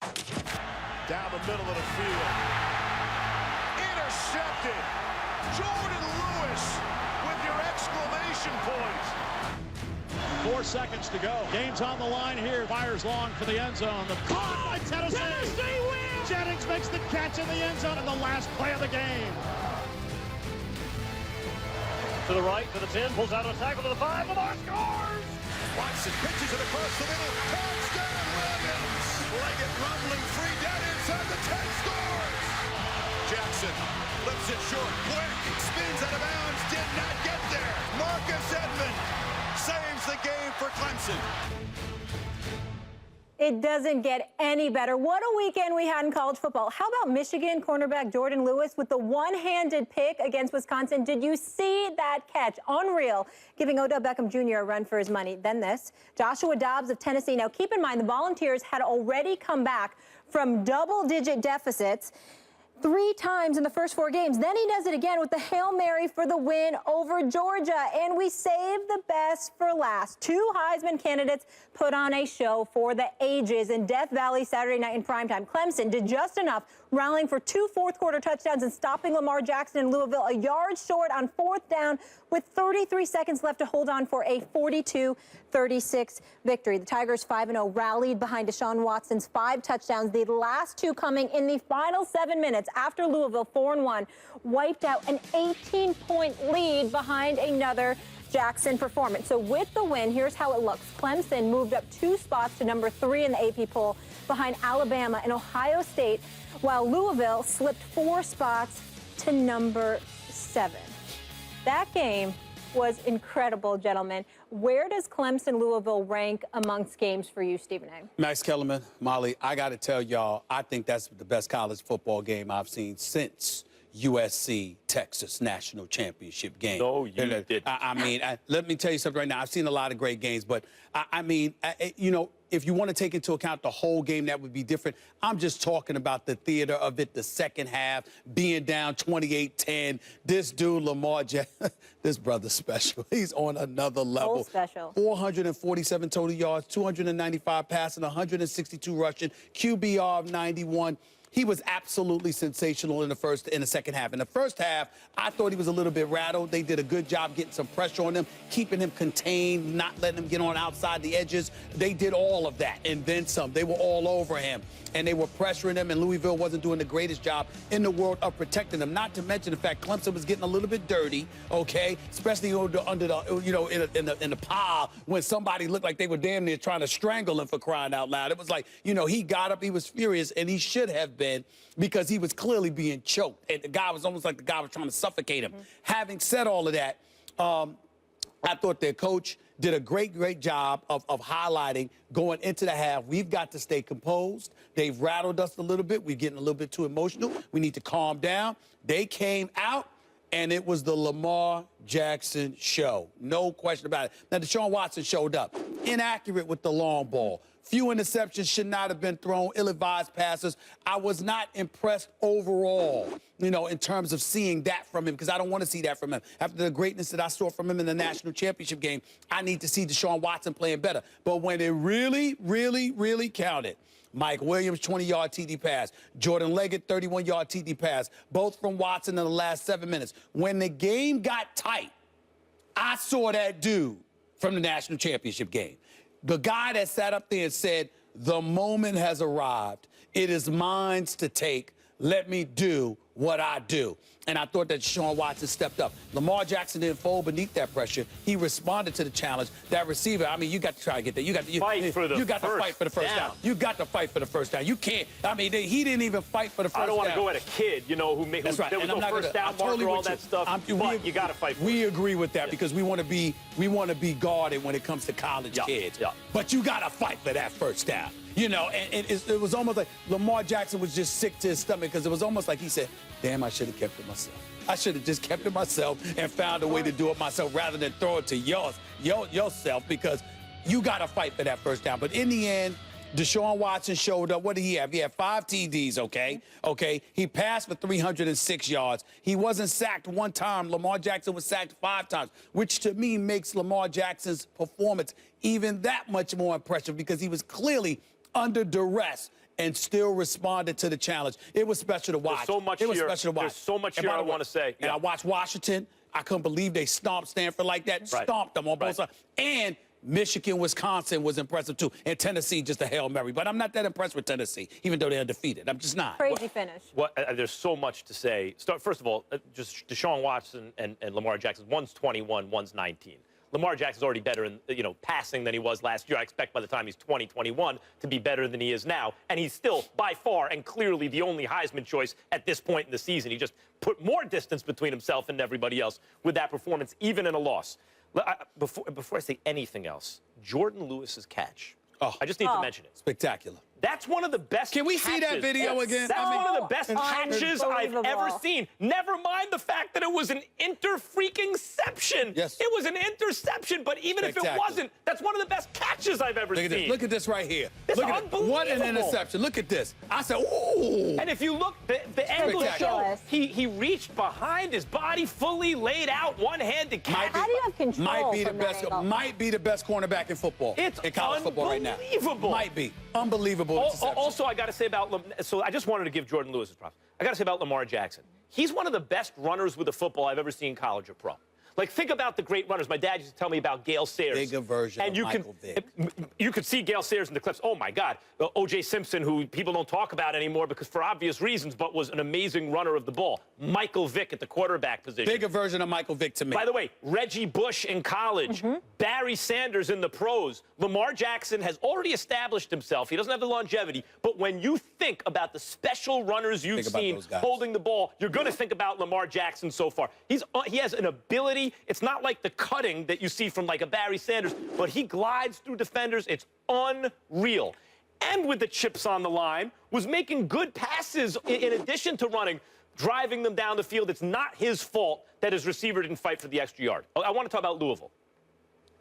Down the middle of the field. Intercepted. Jordan Lewis with your exclamation point. 4 seconds to go. Game's on the line here. Fires long for the end zone. The caught by Tennessee. Tennessee wins! Jennings makes the catch in the end zone in the last play of the game. To the right, to the 10, pulls out of a tackle to the 5. Lamar scores! Watson pitches it across the middle. Touchdown, Williams! Leggett rumbling free down inside the 10, scores! Jackson flips it short, quick, spins out of bounds, did not get there. Marcus Edmond saves the game for Clemson. It doesn't get any better. What a weekend we had in college football. How about Michigan cornerback Jordan Lewis with the one-handed pick against Wisconsin? Did you see that catch? Unreal, giving Odell Beckham Jr. a run for his money. Then this, Joshua Dobbs of Tennessee. Now, keep in mind, the Volunteers had already come back from double-digit deficits 3 times in the first 4 games. Then he does it again with the Hail Mary for the win over Georgia. And we saved the best for last. 2 Heisman candidates put on a show for the ages in Death Valley Saturday night in primetime. Clemson did just enough, rallying for 2 fourth-quarter touchdowns and stopping Lamar Jackson in Louisville a yard short on 4th down with 33 seconds left to hold on for a 42-36 victory. The Tigers 5-0 rallied behind Deshaun Watson's 5 touchdowns, the last 2 coming in the final 7 minutes after Louisville 4-1 wiped out an 18-point lead behind another Jackson performance. So with the win, here's how it looks. Clemson moved up 2 spots to number 3 in the AP poll behind Alabama and Ohio State, while Louisville slipped 4 spots to number 7. That game was incredible, gentlemen. Where does Clemson-Louisville rank amongst games for you, Stephen A? Max Kellerman, Molly, I got to tell y'all, I think that's the best college football game I've seen since USC-Texas National Championship game. No, you didn't. I mean, let me tell you something right now. I've seen a lot of great games, but you know, if you want to take into account the whole game, that would be different. I'm just talking about the theater of it, the second half, being down 28-10. This dude, Lamar Jackson, this brother's special. He's on another level. Whole special. 447 total yards, 295 passing, 162 rushing, QBR of 91. He was absolutely sensational in the second half. In the first half, I thought he was a little bit rattled. They did a good job getting some pressure on him, keeping him contained, not letting him get on outside the edges. They did all of that and then some. They were all over him, and they were pressuring him, and Louisville wasn't doing the greatest job in the world of protecting him. Not to mention the fact Clemson was getting a little bit dirty, okay, especially under the, you know, in the pile when somebody looked like they were damn near trying to strangle him, for crying out loud. It was like, you know, he got up, he was furious, and he should have been, because he was clearly being choked. And the guy was almost like the guy was trying to suffocate him. Having said all of that, I thought their coach did a great job of highlighting going into the half. We've got to stay composed. They've rattled us a little bit. We're getting a little bit too emotional. We need to calm down. They came out, and it was the Lamar Jackson show. No question about it. Now, Deshaun Watson showed up. Inaccurate with the long ball. Few interceptions, should not have been thrown, ill-advised passes. I was not impressed overall, you know, in terms of seeing that from him, because I don't want to see that from him. After the greatness that I saw from him in the national championship game, I need to see Deshaun Watson playing better. But when it really counted, Mike Williams, 20-yard TD pass. Jordan Leggett, 31-yard TD pass. Both from Watson in the last 7 minutes. When the game got tight, I saw that dude from the national championship game. The guy that sat up there and said, the moment has arrived. It is mine to take. Let me do what I do. And I thought that Deshaun Watson stepped up. Lamar Jackson didn't fold beneath that pressure. He responded to the challenge. That receiver, I mean, you got to try to get there. You got to fight for the You got to fight for the first down. You got to fight for the first down. You can't. I mean, he didn't even fight for the first down. I don't want to go at a kid, you know, who That's right. there was no first down marker, all that stuff. But you got to fight for it. We agree with that, because we want to be guarded when it comes to college kids. Yeah. But you got to fight for that first down. You know, and it was almost like Lamar Jackson was just sick to his stomach, because it was almost like he said, damn, I should have kept it myself. I should have just kept it myself and found a way to do it myself rather than throw it to yourself, because you got to fight for that first down. But in the end, Deshaun Watson showed up. What did he have? He had 5 TDs, okay? Okay. He passed for 306 yards. He wasn't sacked 1 time. Lamar Jackson was sacked 5 times, which to me makes Lamar Jackson's performance even that much more impressive, because he was clearly under duress and still responded to the challenge. It was special to watch. There's so much it was here. special to watch. There's so much And here by I the way, want to say. And I watched Washington. I couldn't believe they stomped Stanford like that. Right. Stomped them on both Right. sides. And Michigan, Wisconsin was impressive too. And Tennessee, just a Hail Mary. But I'm not that impressed with Tennessee, even though they're undefeated. I'm just not. Crazy finish. There's so much to say. First of all, just Deshaun Watson and Lamar Jackson. One's 21, one's 19. Lamar Jackson's already better in passing than he was last year. I expect by the time he's 20, 21 to be better than he is now. And he's still, by far and clearly, the only Heisman choice at this point in the season. He just put more distance between himself and everybody else with that performance, even in a loss. Before I say anything else, Jordan Lewis's catch. Oh. I just need to mention it. Spectacular. That's one of the best Can we see that catches. video again? That's I mean, one of the best catches I've ever seen. Never mind the fact that it was an inter-freaking-ception. Yes. It was an interception, but even if it wasn't, that's one of the best catches I've ever seen. Look at this right here. It's Look at unbelievable. What an interception. Look at this. I said, ooh. And if you look, the angles show Ridiculous. he reached behind his body, fully laid out, one-handed catch. How do you have control Might be the from that best. angle? Might be the best cornerback in football. It's in college football right now. unbelievable. Might be unbelievable. interception. Also, I got to say about so I just wanted to give Jordan Lewis his props. I got to say about Lamar Jackson. He's one of the best runners with the football I've ever seen college or pro. Like, think about the great runners. My dad used to tell me about Gale Sayers. Bigger version and of you Michael Vick. You could see Gale Sayers in the clips. Oh, my God. O.J. Simpson, who people don't talk about anymore because for obvious reasons, but was an amazing runner of the ball. Michael Vick at the quarterback position. Bigger version of Michael Vick to me. By the way, Reggie Bush in college, Barry Sanders in the pros. Lamar Jackson has already established himself. He doesn't have the longevity, but when you think about the special runners you've seen holding the ball, you're going to think about Lamar Jackson so far. He has an ability. It's not like the cutting that you see from like a Barry Sanders, but he glides through defenders. It's unreal. And with the chips on the line, was making good passes in addition to running, driving them down the field. It's not his fault that his receiver didn't fight for the extra yard. I want to talk about Louisville.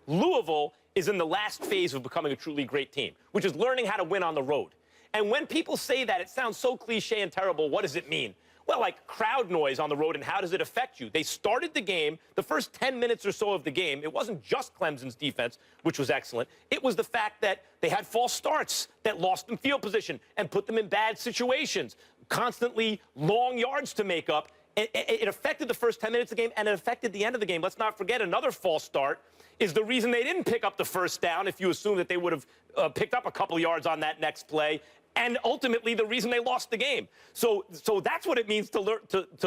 Louisville is in the last phase of becoming a truly great team, which is learning how to win on the road. And when people say that, it sounds so cliche and terrible. What does it mean? Well, like crowd noise on the road, and how does it affect you? They started the game, the first 10 minutes or so of the game, it wasn't just Clemson's defense, which was excellent. It was the fact that they had false starts that lost them field position and put them in bad situations, constantly long yards to make up. It affected the first 10 minutes of the game, and it affected the end of the game. Let's not forget another false start is the reason they didn't pick up the first down, if you assume that they would have picked up a couple yards on that next play. And ultimately, the reason they lost the game. So that's what it means to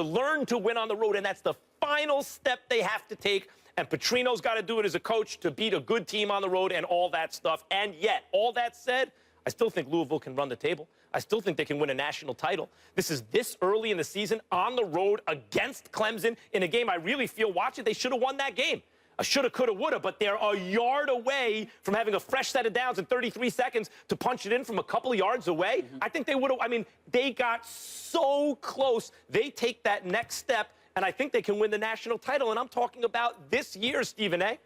learn to win on the road, and that's the final step they have to take. And Petrino's got to do it as a coach to beat a good team on the road and all that stuff. And yet, all that said, I still think Louisville can run the table. I still think they can win a national title. This is this early in the season on the road against Clemson in a game I really feel watching. They should have won that game. A shoulda, coulda, woulda, but they're a yard away from having a fresh set of downs in 33 seconds to punch it in from a couple of yards away. I think they would have. I mean, they got so close. They take that next step, and I think they can win the national title. And I'm talking about this year, Stephen A.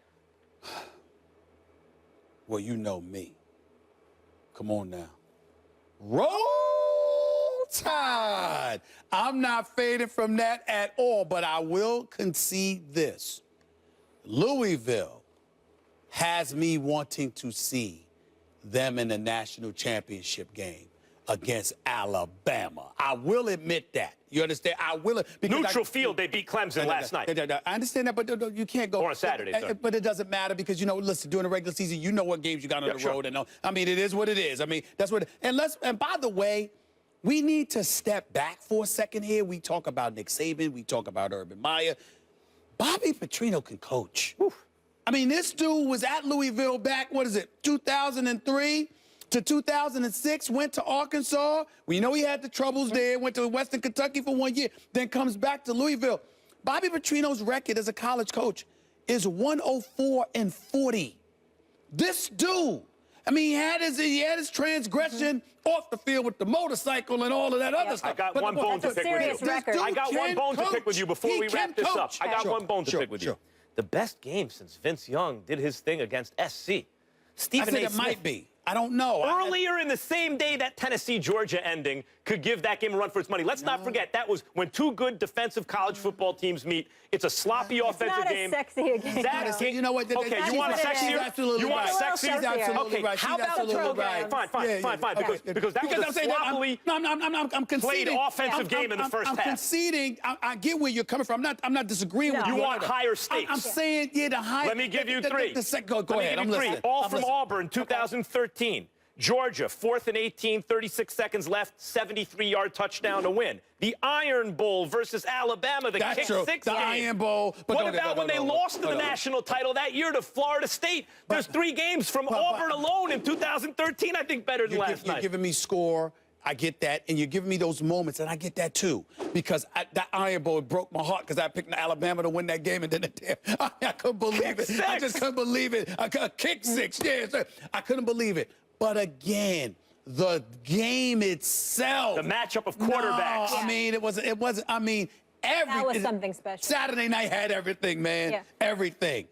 Well, you know me. Come on now. Roll Tide. I'm not faded from that at all, but I will concede this. Louisville has me wanting to see them in the national championship game against Alabama. I will admit that. You understand? I will. Neutral field, they beat Clemson last night. I understand that, but you can't go. Or on Saturday, sorry. But it doesn't matter because, listen, during the regular season, you know what games you got on the road. And I mean, it is what it is. I mean, that's what. And by the way, we need to step back for a second here. We talk about Nick Saban. We talk about Urban Meyer. Bobby Petrino can coach. Oof. I mean, this dude was at Louisville back, 2003 to 2006, went to Arkansas. We know he had the troubles there, went to Western Kentucky for 1 year, then comes back to Louisville. Bobby Petrino's record as a college coach is 104-40. This dude, I mean, he had his transgression off the field with the motorcycle and all of that other stuff. I got one bone to pick with you. I got one bone to pick with you before we wrap this up. I got one bone to pick with you. The best game since Vince Young did his thing against SC. I said it might be. I don't know. Earlier in the same day, that Tennessee-Georgia ending could give that game a run for its money. Let's not forget, that was when two good defensive college football teams meet. It's a sloppy offensive game. It's not as sexy a game. That You know what? Okay, you want a sexier? She's absolutely You want a right. sexier? She's absolutely Okay, right. how She's about absolutely right. Fine. Because that was a sloppily I'm conceding. played offensive game in the first half. I'm conceding. I get where you're coming from. I'm not disagreeing with you. You want higher stakes. I'm saying, the higher. Let me give you three. Go ahead. I'm listening. All from Auburn, 2013. Georgia, 4th and 18, 36 seconds left, 73-yard touchdown to win. The Iron Bowl versus Alabama, the That's true. kick-six The game. Iron Bowl. What about when they lost to the national title that year to Florida State? There's 3 games from Auburn alone in 2013, I think, better than last night. You're giving me score. I get that, and you're giving me those moments, and I get that too, because that Iron Bowl broke my heart because I picked Alabama to win that game, and then I couldn't believe it. I just couldn't believe it. A kick six, yes, I couldn't believe it. But again, the game itself, the matchup of quarterbacks. No, I mean, it wasn't. I mean, everything. That was something special. Saturday night had everything, man. Yeah. Everything.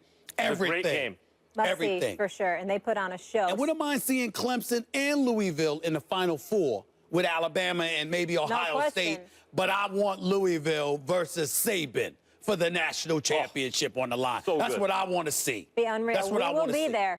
Great game. Must-see, for sure, and they put on a show. And wouldn't mind seeing Clemson and Louisville in the Final Four with Alabama and maybe Ohio State. But I want Louisville versus Saban for the national championship on the line. So That's good. what I want to see. Be unreal. That's what I we will want to be see. there.